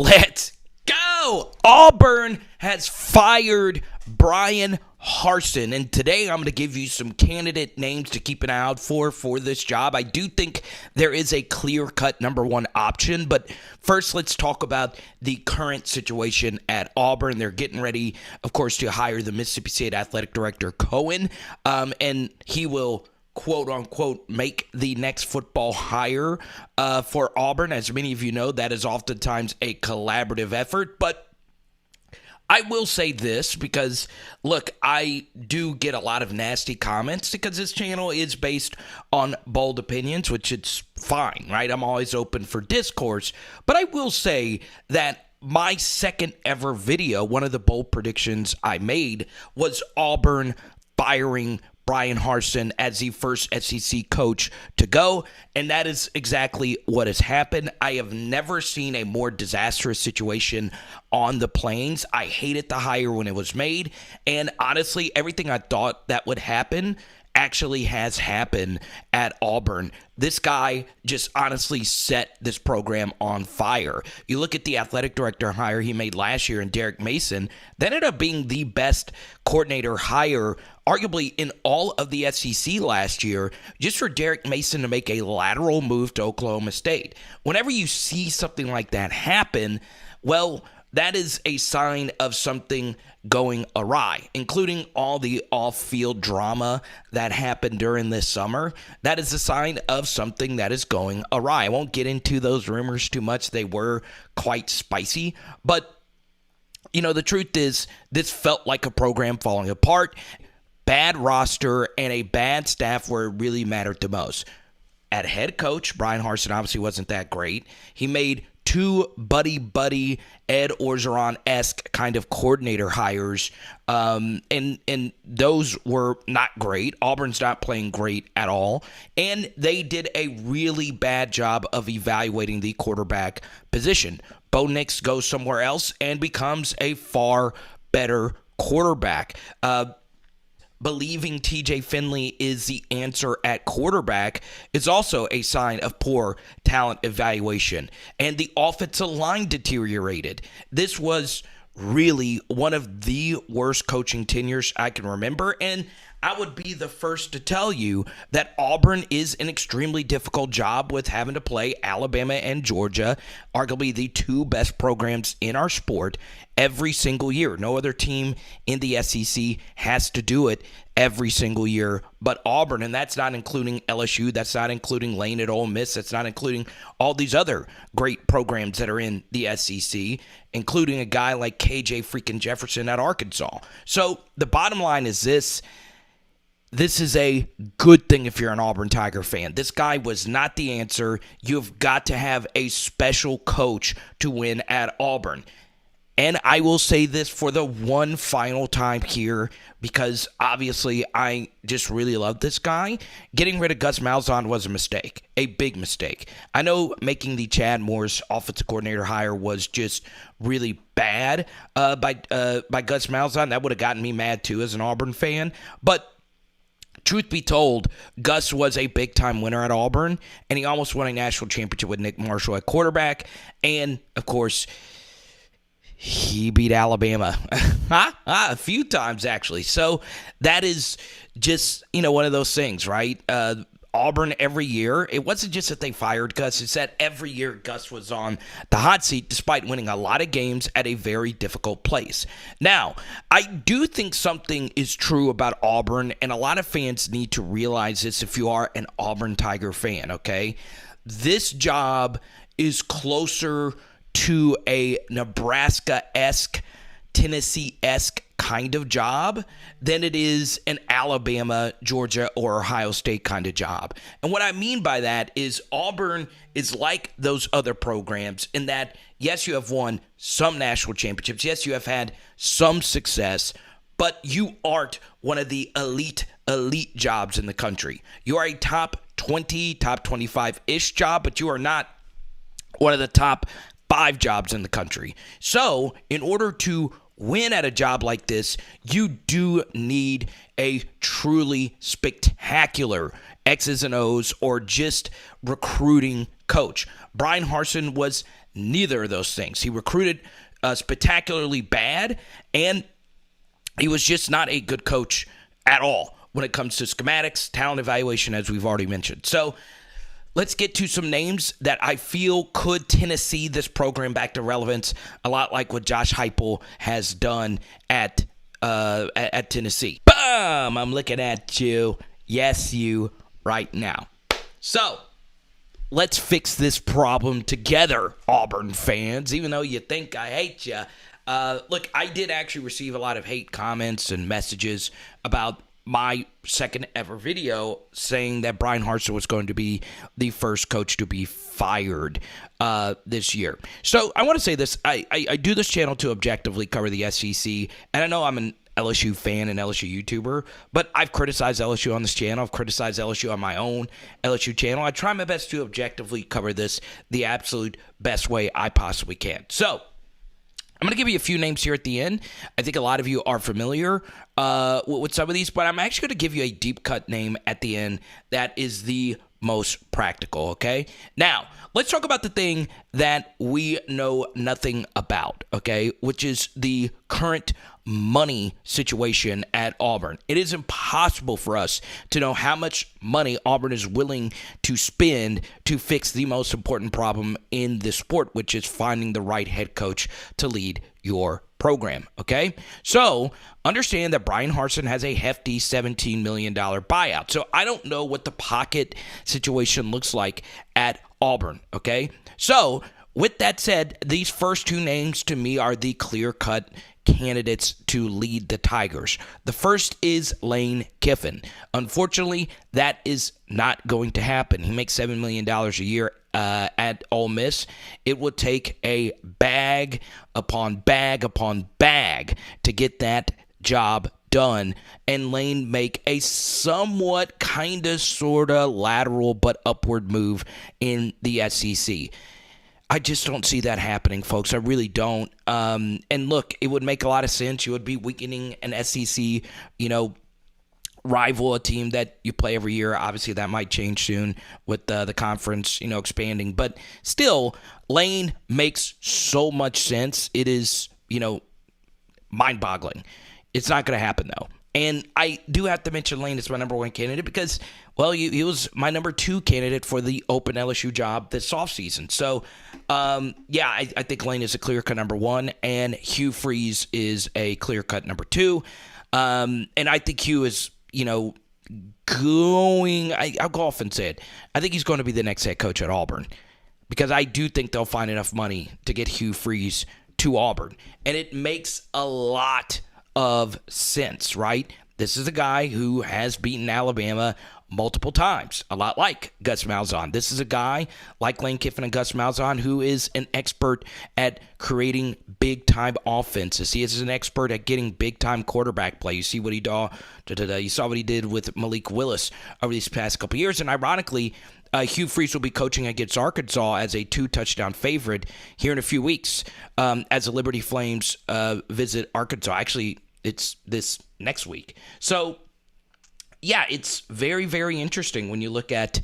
Let's go! Auburn has fired BRYAN HARSIN, and today I'm going to give you some candidate names to keep an eye out for this job. I do think there is a clear-cut number one option, but first let's talk about the current situation at Auburn. They're getting ready, of course, to hire the Mississippi State Athletic Director, Cohen, and he will quote-unquote make the next football hire for Auburn. As many of you know, that is oftentimes a collaborative effort, but I will say this because, look, I do get a lot of nasty comments because this channel is based on bold opinions, which it's fine, right? I'm always open for discourse, but I will say that my second ever video, one of the bold predictions I made was Auburn firing BRYAN HARSIN as the first SEC coach to go, and that is exactly what has happened. I have never seen a more disastrous situation on the Plains. I hated the hire when it was made, and honestly, everything I thought that would happen actually has happened at Auburn. This guy just honestly set this program on fire. You look at the athletic director hire he made last year in Derek Mason, that ended up being the best coordinator hire arguably in all of the SEC last year, just for Derek Mason to make a lateral move to Oklahoma State. Whenever you see something like that happen, well, that is a sign of something going awry, including all the off-field drama that happened during this summer. That is a sign of something that is going awry. I won't get into those rumors too much. They were quite spicy, but you know, the truth is this felt like a program falling apart. Bad roster and a bad staff where it really mattered the most. At head coach, BRYAN HARSIN obviously wasn't that great. He made two buddy Ed Orgeron-esque kind of coordinator hires, and those were not great. Auburn's not playing great at all, and they did a really bad job of evaluating the quarterback position. Bo Nix goes somewhere else and becomes a far better quarterback. Believing TJ Finley is the answer at quarterback is also a sign of poor talent evaluation. And the offensive line deteriorated. This was really one of the worst coaching tenures I can remember. And I would be the first to tell you that Auburn is an extremely difficult job with having to play Alabama and Georgia, arguably the two best programs in our sport, every single year. No other team in the SEC has to do it every single year but Auburn, and that's not including LSU, that's not including Lane at Ole Miss, that's not including all these other great programs that are in the SEC, including a guy like KJ freaking Jefferson at Arkansas. So the bottom line is this. This is a good thing if you're an Auburn Tiger fan. This guy was not the answer. You've got to have a special coach to win at Auburn. And I will say this for the one final time here, because obviously I just really love this guy. Getting rid of Gus Malzahn was a mistake, a big mistake. I know making the Chad Morris offensive coordinator hire was just really bad by Gus Malzahn. That would have gotten me mad too as an Auburn fan. But truth be told, Gus was a big-time winner at Auburn, and he almost won a national championship with Nick Marshall at quarterback. And, of course, he beat Alabama a few times, actually. So that is just, one of those things, right? Auburn every year, it wasn't just that they fired Gus, it's that every year Gus was on the hot seat despite winning a lot of games at a very difficult place. Now, I do think something is true about Auburn, and a lot of fans need to realize this if you are an Auburn Tiger fan, okay? This job is closer to a Nebraska-esque, Tennessee-esque kind of job than it is an Alabama, Georgia, or Ohio State kind of job. And what I mean by that is Auburn is like those other programs in that, yes, you have won some national championships. Yes, you have had some success, but you aren't one of the elite jobs in the country. You are a top 20, top 25-ish job, but you are not one of the top 5 jobs in the country. So in order to win at a job like this, you do need a truly spectacular X's and O's or just recruiting coach. BRYAN HARSIN was neither of those things. He recruited spectacularly bad, and he was just not a good coach at all when it comes to schematics, talent evaluation, as we've already mentioned. So let's get to some names that I feel could Tennessee this program back to relevance, a lot like what Josh Heupel has done at Tennessee. Boom! I'm looking at you. Yes, you right now. So let's fix this problem together, Auburn fans, even though you think I hate you. Look, I did actually receive a lot of hate comments and messages about my second ever video saying that BRYAN HARSIN was going to be the first coach to be fired this year. So I want to say this. I do this channel to objectively cover the SEC, and I know I'm an LSU fan and LSU YouTuber, but I've criticized LSU on this channel. I've criticized LSU on my own LSU channel. I try my best to objectively cover this the absolute best way I possibly can. So I'm going to give you a few names here at the end. I think a lot of you are familiar with some of these, but I'm actually going to give you a deep cut name at the end that is the most practical, okay? Now, let's talk about the thing that we know nothing about, okay, which is the current money situation at Auburn. It is impossible for us to know how much money Auburn is willing to spend to fix the most important problem in this sport, which is finding the right head coach to lead your program, okay? So understand that BRYAN HARSIN has a hefty $17 million buyout. So I don't know what the pocket situation looks like at Auburn, okay? So with that said, these first two names to me are the clear-cut candidates to lead the Tigers. The first is Lane Kiffin. Unfortunately, that is not going to happen. He makes $7 million a year at Ole Miss. It would take a bag upon bag upon bag to get that job done, and Lane make a somewhat kind of sort of lateral but upward move in the SEC. I just don't see that happening, folks. I really don't. And look, it would make a lot of sense. You would be weakening an SEC, rival, a team that you play every year. Obviously, that might change soon with the conference, expanding. But still, Lane makes so much sense. It is, mind-boggling. It's not going to happen, though. And I do have to mention Lane as my number one candidate because, well, he was my number two candidate for the open LSU job this offseason. So, I think Lane is a clear-cut number one, and Hugh Freeze is a clear-cut number two. And I think Hugh is, I'll go off and say it. I think he's going to be the next head coach at Auburn because I do think they'll find enough money to get Hugh Freeze to Auburn. And it makes a lot of sense, right? This is a guy who has beaten Alabama multiple times, a lot like Gus Malzahn. This is a guy like Lane Kiffin and Gus Malzahn who is an expert at creating big-time offenses. He is an expert at getting big-time quarterback play. You see what he you saw what he did with Malik Willis over these past couple of years, and ironically, Hugh Freeze will be coaching against Arkansas as a 2-touchdown favorite here in a few weeks as the Liberty Flames visit Arkansas. Actually, it's this next week. So, yeah, it's very, very interesting when you look at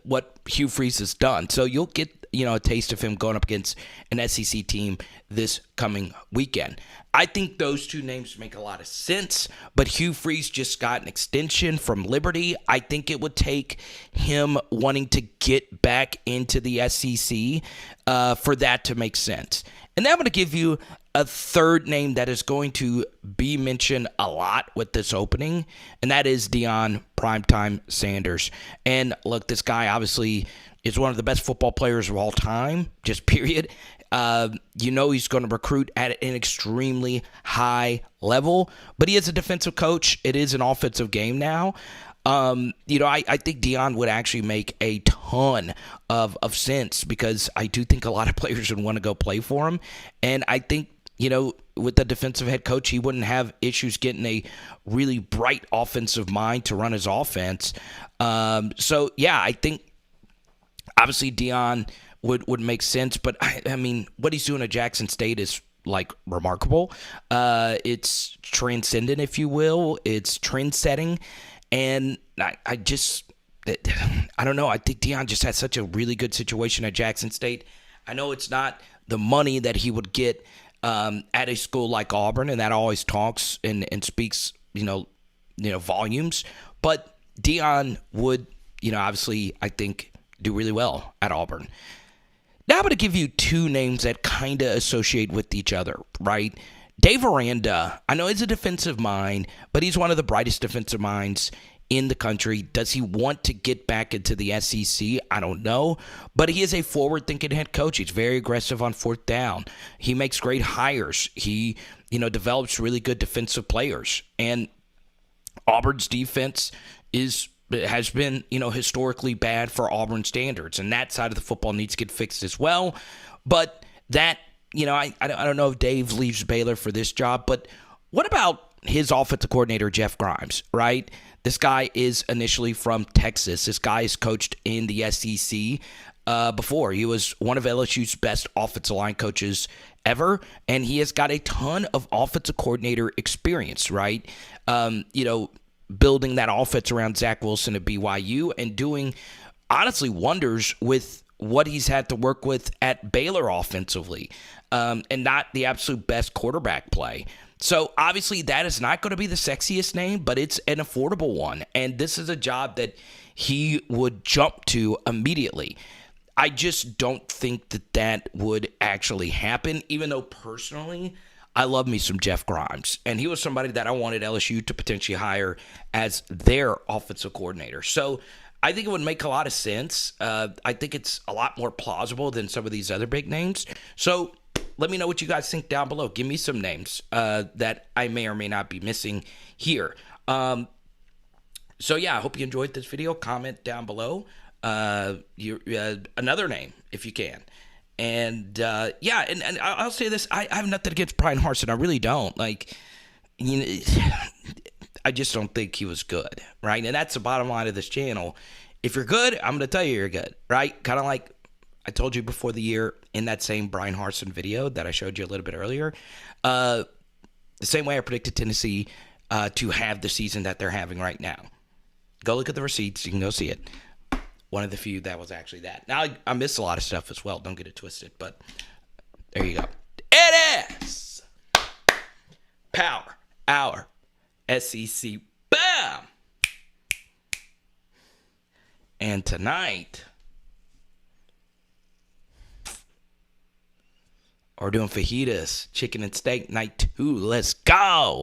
what Hugh Freeze has done. So you'll get a taste of him going up against an SEC team this coming weekend. I think those two names make a lot of sense, but Hugh Freeze just got an extension from Liberty. I think it would take him wanting to get back into the SEC for that to make sense. And then I'm going to give you a third name that is going to be mentioned a lot with this opening, and that is Deion Primetime Sanders. And look, this guy obviously is one of the best football players of all time, just period. He's going to recruit at an extremely high level, but he is a defensive coach. It is an offensive game now. I think Deion would actually make a ton of sense because I do think a lot of players would want to go play for him. And I think, with the defensive head coach, he wouldn't have issues getting a really bright offensive mind to run his offense. I think obviously Deion would make sense, but I mean, what he's doing at Jackson State is remarkable. It's transcendent, if you will. It's trend setting. And I just, I don't know. I think Deion just had such a really good situation at Jackson State. I know it's not the money that he would get at a school like Auburn, and that always talks and speaks, volumes. But Deion would, obviously, I think, do really well at Auburn. Now I'm going to give you two names that kind of associate with each other, right? Dave Aranda, I know he's a defensive mind, but he's one of the brightest defensive minds in the country. Does he want to get back into the SEC? I don't know. But he is a forward-thinking head coach. He's very aggressive on fourth down. He makes great hires. He, develops really good defensive players. And Auburn's defense has been, historically bad for Auburn standards. And that side of the football needs to get fixed as well. But that, I don't know if Dave leaves Baylor for this job, but what about his offensive coordinator, Jeff Grimes, right? This guy is initially from Texas. This guy has coached in the SEC before. He was one of LSU's best offensive line coaches ever, and he has got a ton of offensive coordinator experience, right? Building that offense around Zach Wilson at BYU and doing, honestly, wonders with what he's had to work with at Baylor offensively, and not the absolute best quarterback play. So, obviously, that is not going to be the sexiest name, but it's an affordable one. And this is a job that he would jump to immediately. I just don't think that would actually happen, even though personally, I love me some Jeff Grimes. And he was somebody that I wanted LSU to potentially hire as their offensive coordinator. So, I think it would make a lot of sense. I think it's a lot more plausible than some of these other big names. So, let me know what you guys think down below. Give me some names that I may or may not be missing here. I hope you enjoyed this video. Comment down below another name if you can. And I'll say this. I have nothing against BRYAN HARSIN. I really don't. I just don't think he was good, right? And that's the bottom line of this channel. If you're good, I'm going to tell you you're good, right? Kind of like I told you before the year in that same BRYAN HARSIN video that I showed you a little bit earlier, the same way I predicted Tennessee to have the season that they're having right now. Go look at the receipts. You can go see it. One of the few that was actually that. Now, I missed a lot of stuff as well. Don't get it twisted, but there you go. It is Power Hour SEC. Bam! And tonight, we're doing fajitas, chicken and steak night 2. Let's go.